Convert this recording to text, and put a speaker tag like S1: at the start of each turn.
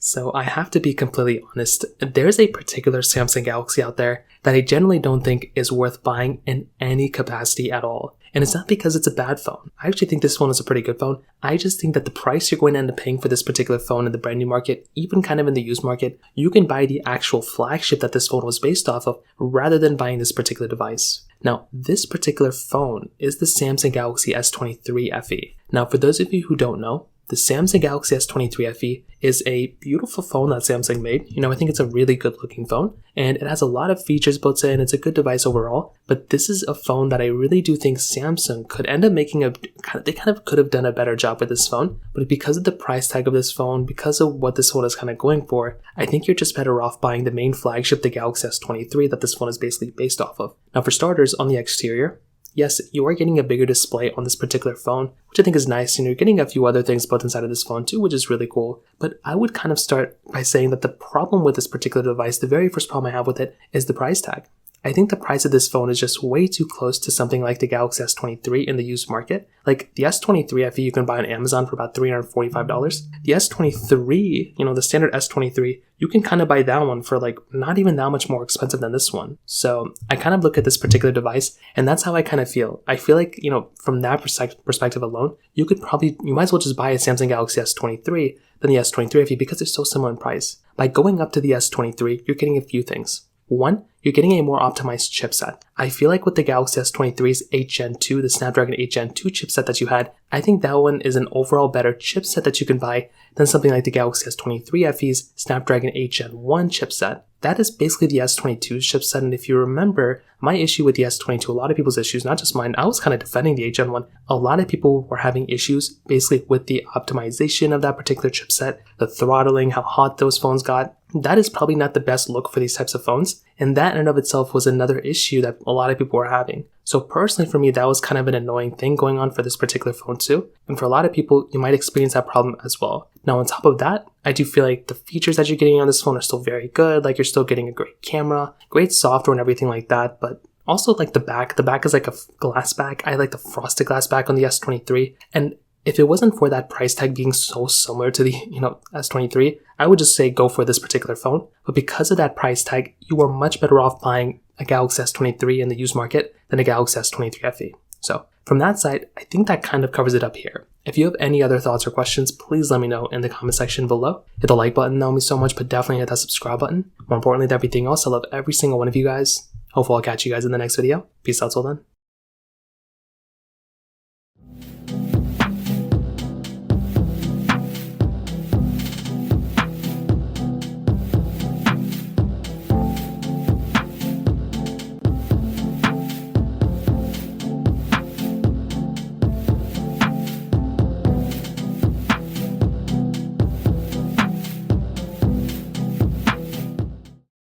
S1: So I have to be completely honest, there's a particular Samsung Galaxy out there that I generally don't think is worth buying in any capacity at all. And it's not because it's a bad phone. I actually think this phone is a pretty good phone. I just think that the price you're going to end up paying for this particular phone in the brand new market, even kind of in the used market, you can buy the actual flagship that this phone was based off of rather than buying this particular device. Now, this particular phone is the Samsung Galaxy S23 FE. Now, for those of you who don't know, the Samsung Galaxy S23 FE is a beautiful phone that Samsung made. I think it's a really good looking phone and it has a lot of features built in. It's a good device overall, but this is a phone that I really do think Samsung could end up making they kind of could have done a better job with this phone, but because of the price tag of this phone, because of what this phone is kind of going for, I think you're just better off buying the main flagship, the Galaxy S23 that this phone is basically based off of. Now for starters, on the exterior, yes, you are getting a bigger display on this particular phone, which I think is nice, and you're getting a few other things built inside of this phone too, which is really cool. But I would kind of start by saying that the problem with this particular device, the very first problem I have with it, is the price tag. I think the price of this phone is just way too close to something like the Galaxy S23 in the used market. Like the S23 FE you can buy on Amazon for about $345. The S23, the standard S23, you can kind of buy that one for like not even that much more expensive than this one. So I kind of look at this particular device and that's how I kind of feel. I feel like, from that perspective alone, you might as well just buy a Samsung Galaxy S23 than the S23 FE because they're so similar in price. By going up to the S23, you're getting a few things. One, you're getting a more optimized chipset. I feel like with the Galaxy S23's 8 Gen 2, the Snapdragon 8 Gen 2 chipset that you had, I think that one is an overall better chipset that you can buy than something like the Galaxy S23 FE's Snapdragon 8 Gen 1 chipset. That is basically the S22's chipset, and if you remember, my issue with the S22, a lot of people's issues, not just mine, I was kind of defending the 8 Gen 1. A lot of people were having issues basically with the optimization of that particular chipset, the throttling, how hot those phones got. That is probably not the best look for these types of phones, and that in and of itself was another issue that a lot of people were having. So personally for me, that was kind of an annoying thing going on for this particular phone too, and for a lot of people, you might experience that problem as well. Now on top of that, I do feel like the features that you're getting on this phone are still very good, like you're still getting a great camera, great software and everything like that, but also like the back is like a glass back. I like the frosted glass back on the S23, and if it wasn't for that price tag being so similar to the, S23, I would just say go for this particular phone. But because of that price tag, you are much better off buying a Galaxy S23 in the used market than a Galaxy S23 FE. So from that side, I think that kind of covers it up here. If you have any other thoughts or questions, please let me know in the comment section below. Hit the like button, that would mean so much, but definitely hit that subscribe button. More importantly than everything else, I love every single one of you guys. Hopefully I'll catch you guys in the next video. Peace out till then.